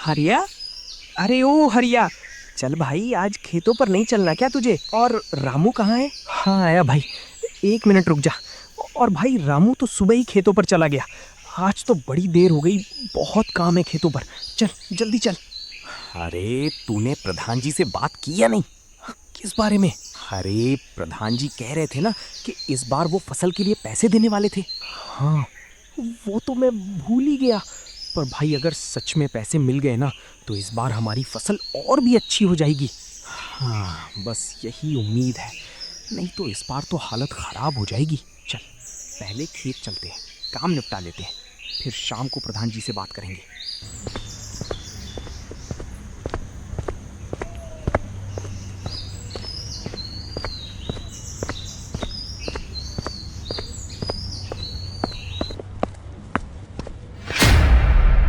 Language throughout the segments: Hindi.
हरिया, अरे ओ हरिया, चल भाई आज खेतों पर नहीं चलना क्या तुझे? और रामू कहाँ है? हाँ आया भाई, 1 मिनट रुक जा। और भाई रामू तो सुबह ही खेतों पर चला गया। आज तो बड़ी देर हो गई, बहुत काम है खेतों पर। चल जल्दी चल। अरे तूने प्रधान जी से बात की या नहीं? किस बारे में? अरे प्रधान जी कह रहे थे ना कि इस बार वो फसल के लिए पैसे देने वाले थे। हाँ वो तो मैं भूल ही गया। पर भाई अगर सच में पैसे मिल गए ना तो इस बार हमारी फसल और भी अच्छी हो जाएगी। हाँ बस यही उम्मीद है, नहीं तो इस बार तो हालत खराब हो जाएगी। चल पहले खेत चलते हैं, काम निपटा लेते हैं, फिर शाम को प्रधान जी से बात करेंगे।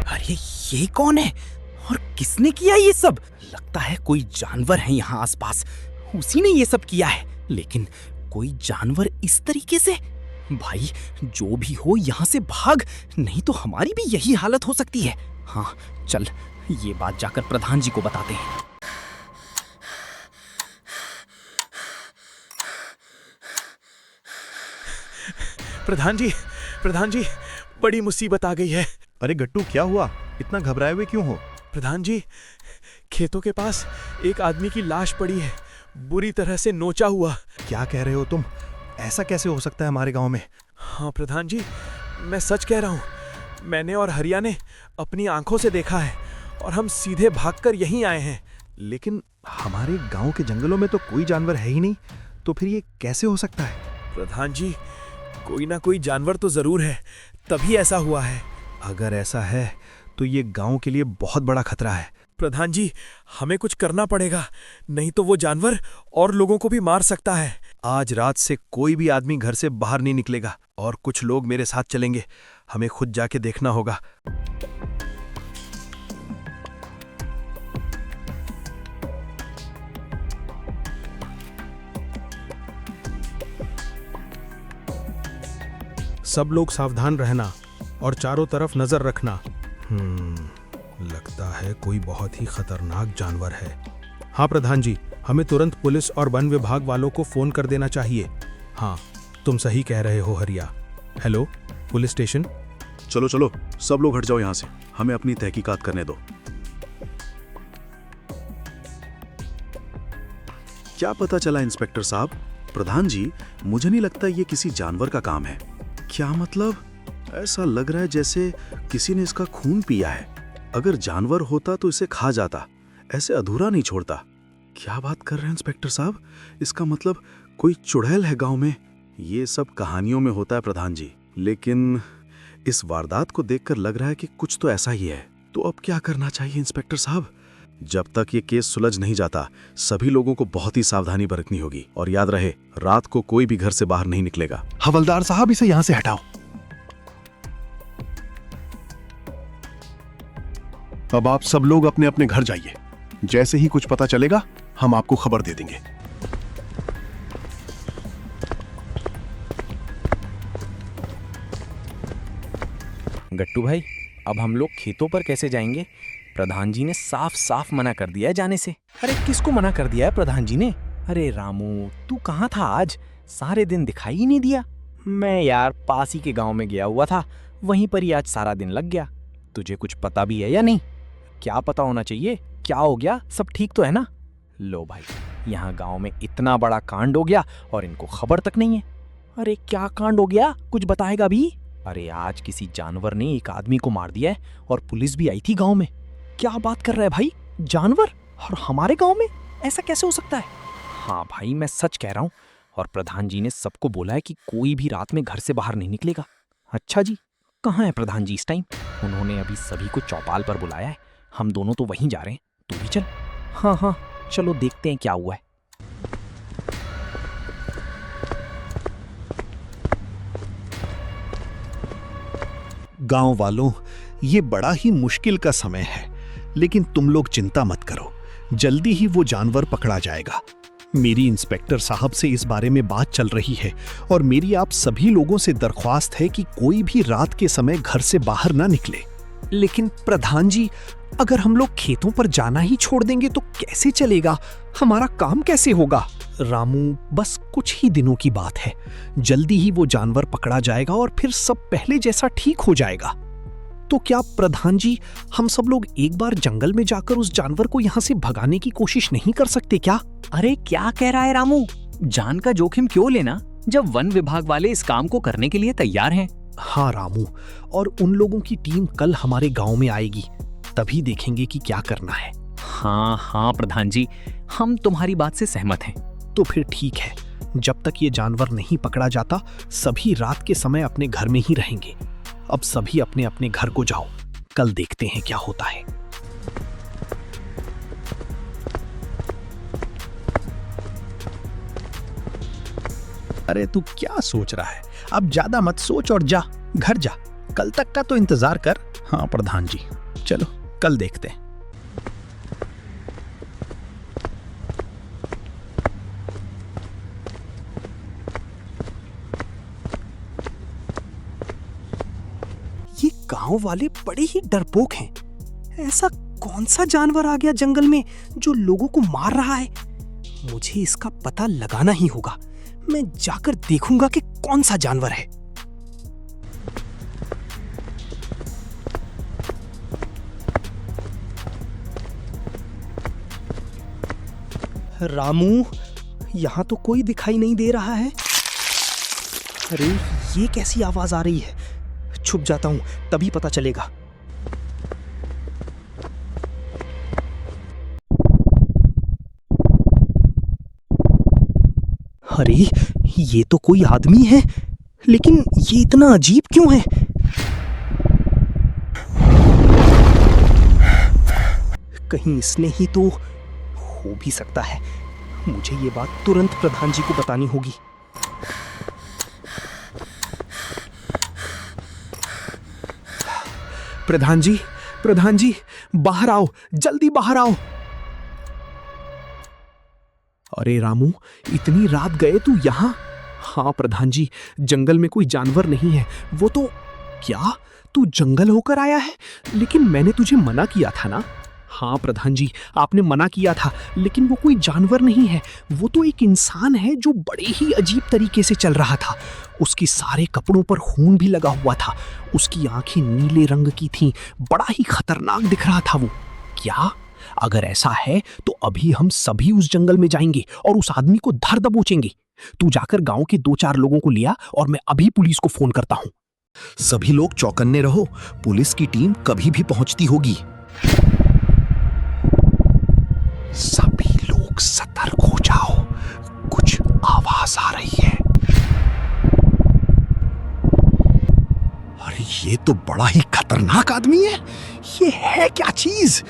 अरे ये कौन है और किसने किया ये सब? लगता है कोई जानवर है यहाँ आसपास, उसी ने ये सब किया है। लेकिन कोई जानवर इस तरीके से? भाई जो भी हो यहाँ से भाग, नहीं तो हमारी भी यही हालत हो सकती है। हाँ चल ये बात जाकर प्रधान जी को बताते हैं। प्रधान जी, बड़ी मुसीबत आ गई है। अरे गट्टू क्या हुआ? इतना घबराए हुए क्यों हो? प्रधान जी, खेतों के पास एक आदमी की लाश पड़ी है, बुरी तरह से नोचा हुआ। क्या कह रहे हो तुम? ऐसा कैसे हो सकता है हमारे गांव में? हाँ प्रधान जी, मैं सच कह रहा हूँ। मैंने और हरिया ने अपनी आंखों से देखा है और हम सीधे भागकर यहीं आए हैं। लेकिन हमारे गांव के जंगलों में तो कोई जानवर है ही नहीं, तो फिर ये कैसे हो सकता है? प्रधान जी, कोई ना कोई जानवर तो जरूर है, तभी ऐसा हुआ है। अगर ऐसा है तो ये गांव के लिए बहुत बड़ा खतरा है। प्रधान जी, हमें कुछ करना पड़ेगा, नहीं तो वो जानवर और लोगों को भी मार सकता है। आज रात से कोई भी आदमी घर से बाहर नहीं निकलेगा और कुछ लोग मेरे साथ चलेंगे। हमें खुद जाके देखना होगा। सब लोग सावधान रहना और चारों तरफ नजर रखना। लगता है कोई बहुत ही खतरनाक जानवर है। हाँ प्रधान जी, हमें तुरंत पुलिस और वन विभाग वालों को फोन कर देना चाहिए। हाँ तुम सही कह रहे हो हरिया। Hello police station. चलो चलो सब लोग हट जाओ यहाँ से, हमें अपनी तहकीकात करने दो। क्या पता चला इंस्पेक्टर साहब? प्रधान जी, मुझे नहीं लगता ये किसी जानवर का काम है। क्या मतलब? ऐसा लग रहा है जैसे किसी ने इसका खून पिया है। अगर जानवर होता तो इसे खा जाता, ऐसे अधूरा नहीं छोड़ता। क्या बात कर रहे हैं इंस्पेक्टर साहब? इसका मतलब कोई चुड़ैल है गांव में। ये सब कहानियों में होता है प्रधान जी, लेकिन इस वारदात को देखकर लग रहा है कि कुछ तो ऐसा ही है। तो अब क्या करना चाहिए इंस्पेक्टर साहब? जब तक ये केस सुलझ नहीं जाता, सभी लोगों को बहुत ही सावधानी बरतनी होगी। और याद रहे, रात को कोई भी घर से बाहर नहीं निकलेगा। हवलदार साहब, इसे यहाँ से हटाओ। अब आप सब लोग अपने अपने घर जाइए। जैसे ही कुछ पता चलेगा हम आपको खबर दे देंगे। गट्टू भाई, अब हम लोग खेतों पर कैसे जाएंगे? प्रधान जी ने साफ साफ मना कर दिया है जाने से। अरे किसको मना कर दिया है प्रधान जी ने? अरे रामू, तू कहाँ था आज? सारे दिन दिखाई ही नहीं दिया। मैं यार पास ही के गांव में गया हुआ था, वहीं पर ही आज सारा दिन लग गया। तुझे कुछ पता भी है या नहीं? क्या पता होना चाहिए? क्या हो गया? सब ठीक तो है ना? लो भाई, यहाँ गांव में इतना बड़ा कांड हो गया और इनको खबर तक नहीं है। अरे क्या कांड हो गया? कुछ बताएगा भी? अरे आज किसी जानवर ने एक आदमी को मार दिया है और पुलिस भी आई थी गांव में। क्या बात कर रहा है भाई? जानवर? और हमारे गांव में? ऐसा कैसे हो सकता है? हाँ भाई, मैं सच कह रहा हूँ। और प्रधान जी ने सबको बोला है कि कोई भी रात में घर से बाहर नहीं निकलेगा। अच्छा जी, कहाँ है प्रधान जी इस टाइम? उन्होंने अभी सभी को चौपाल पर बुलाया है। हम दोनों तो वहीं जा रहे हैं, तू भी चल। हाँ हाँ चलो देखते हैं क्या हुआ है। गांव वालों, ये बड़ा ही मुश्किल का समय है, लेकिन तुम लोग चिंता मत करो, जल्दी ही वो जानवर पकड़ा जाएगा। मेरी इंस्पेक्टर साहब से इस बारे में बात चल रही है और मेरी आप सभी लोगों से दरख्वास्त है कि कोई भी रात के समय घर से बाहर ना निकले। लेकिन प्रधान जी, अगर हम लोग खेतों पर जाना ही छोड़ देंगे तो कैसे चलेगा? हमारा काम कैसे होगा? रामू, बस कुछ ही दिनों की बात है। जल्दी ही वो जानवर पकड़ा जाएगा और फिर सब पहले जैसा ठीक हो जाएगा। तो क्या प्रधान जी, हम सब लोग एक बार जंगल में जाकर उस जानवर को यहाँ से भगाने की कोशिश नहीं कर सकते क्या? अरे क्या कह रहा है रामू? जान का जोखिम क्यों लेना जब वन विभाग वाले इस काम को करने के लिए तैयार हैं। हाँ रामू, और उन लोगों की टीम कल हमारे गांव में आएगी, तभी देखेंगे कि क्या करना है। हाँ हाँ प्रधान जी, हम तुम्हारी बात से सहमत हैं। तो फिर ठीक है, जब तक ये जानवर नहीं पकड़ा जाता सभी रात के समय अपने घर में ही रहेंगे। अब सभी अपने अपने घर को जाओ, कल देखते हैं क्या होता है। अरे तू क्या सोच रहा है? अब ज्यादा मत सोच और जा, घर जा। कल तक का तो इंतजार कर। हाँ प्रधान जी, चलो कल देखते हैं। ये गांव वाले बड़े ही डरपोक हैं। ऐसा कौन सा जानवर आ गया जंगल में जो लोगों को मार रहा है? मुझे इसका पता लगाना ही होगा। मैं जाकर देखूंगा कि कौन सा जानवर है। रामू, यहां तो कोई दिखाई नहीं दे रहा है। अरे ये कैसी आवाज आ रही है? छुप जाता हूं, तभी पता चलेगा। अरे ये तो कोई आदमी है, लेकिन ये इतना अजीब क्यों है? कहीं इसने ही तो हो भी सकता है। मुझे ये बात तुरंत प्रधान जी को बतानी होगी। प्रधान जी, बाहर आओ, जल्दी बाहर आओ। अरे रामू, इतनी रात गए तू यहां? हाँ प्रधान जी, जंगल में कोई जानवर नहीं है। वो तो क्या तू जंगल होकर आया है? लेकिन मैंने तुझे मना किया था ना। हाँ प्रधान जी, आपने मना किया था, लेकिन वो कोई जानवर नहीं है। वो तो एक इंसान है जो बड़े ही अजीब तरीके से चल रहा था। उसके सारे कपड़ों पर खून भी लगा हुआ था। उसकी आंखें नीले रंग की थीं। बड़ा ही खतरनाक दिख रहा था वो। क्या? अगर ऐसा है तो अभी हम सभी उस जंगल में जाएंगे और उस आदमी को धर दबोचेंगे। तू जाकर गांव के 2-4 लोगों को लिया और मैं अभी पुलिस को फोन करता हूं। सभी लोग चौकन्ने रहो, पुलिस की टीम कभी भी पहुंचती होगी। सभी लोग सतर्क हो जाओ, कुछ आवाज आ रही है। अरे ये तो बड़ा ही खतरनाक आदमी है। ये है क्या चीज?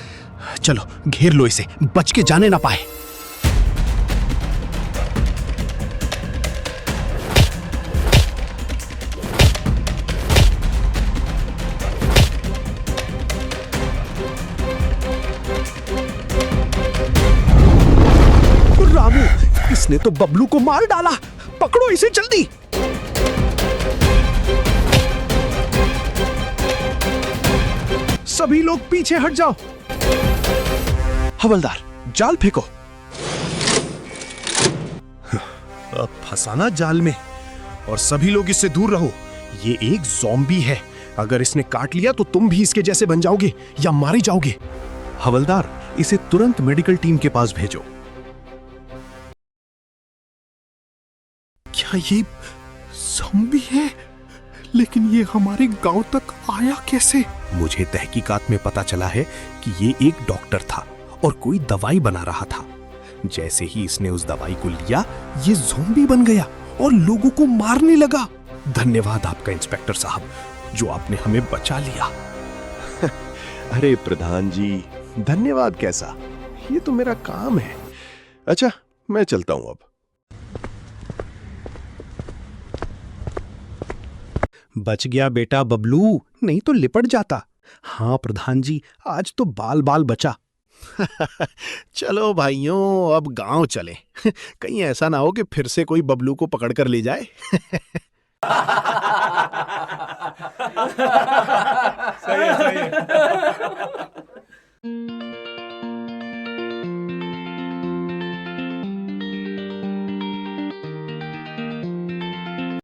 चलो घेर लो इसे, बच के जाने ना पाए। रामू, इसने तो बबलू को मार डाला। पकड़ो इसे जल्दी। सभी लोग पीछे हट जाओ। हवलदार, जाल फेंको। अब फंसाना जाल में, और सभी लोग इससे दूर रहो। ये एक ज़ॉम्बी है। अगर इसने काट लिया तो तुम भी इसके जैसे बन जाओगे या मारे जाओगे। हवलदार, इसे तुरंत मेडिकल टीम के पास भेजो। क्या ये ज़ॉम्बी है? लेकिन ये हमारे गांव तक आया कैसे? मुझे तहकीकात में पता चला है कि ये एक डॉक्टर था और कोई दवाई बना रहा था। जैसे ही इसने उस दवाई को लिया, ये ज़ॉम्बी बन गया और लोगों को मारने लगा। धन्यवाद आपका इंस्पेक्टर साहब, जो आपने हमें बचा लिया। अरे प्रधान जी, धन्यवाद कैसा? ये तो मेरा काम है। अच्छा, मैं चलता हूं अब। बच गया बेटा बबलू, नहीं तो लिपट जाता। हाँ प्रधान जी, आज तो बाल बाल बचा। चलो भाइयों, अब गांव चलें। कहीं ऐसा ना हो कि फिर से कोई बबलू को पकड़ कर ले जाए।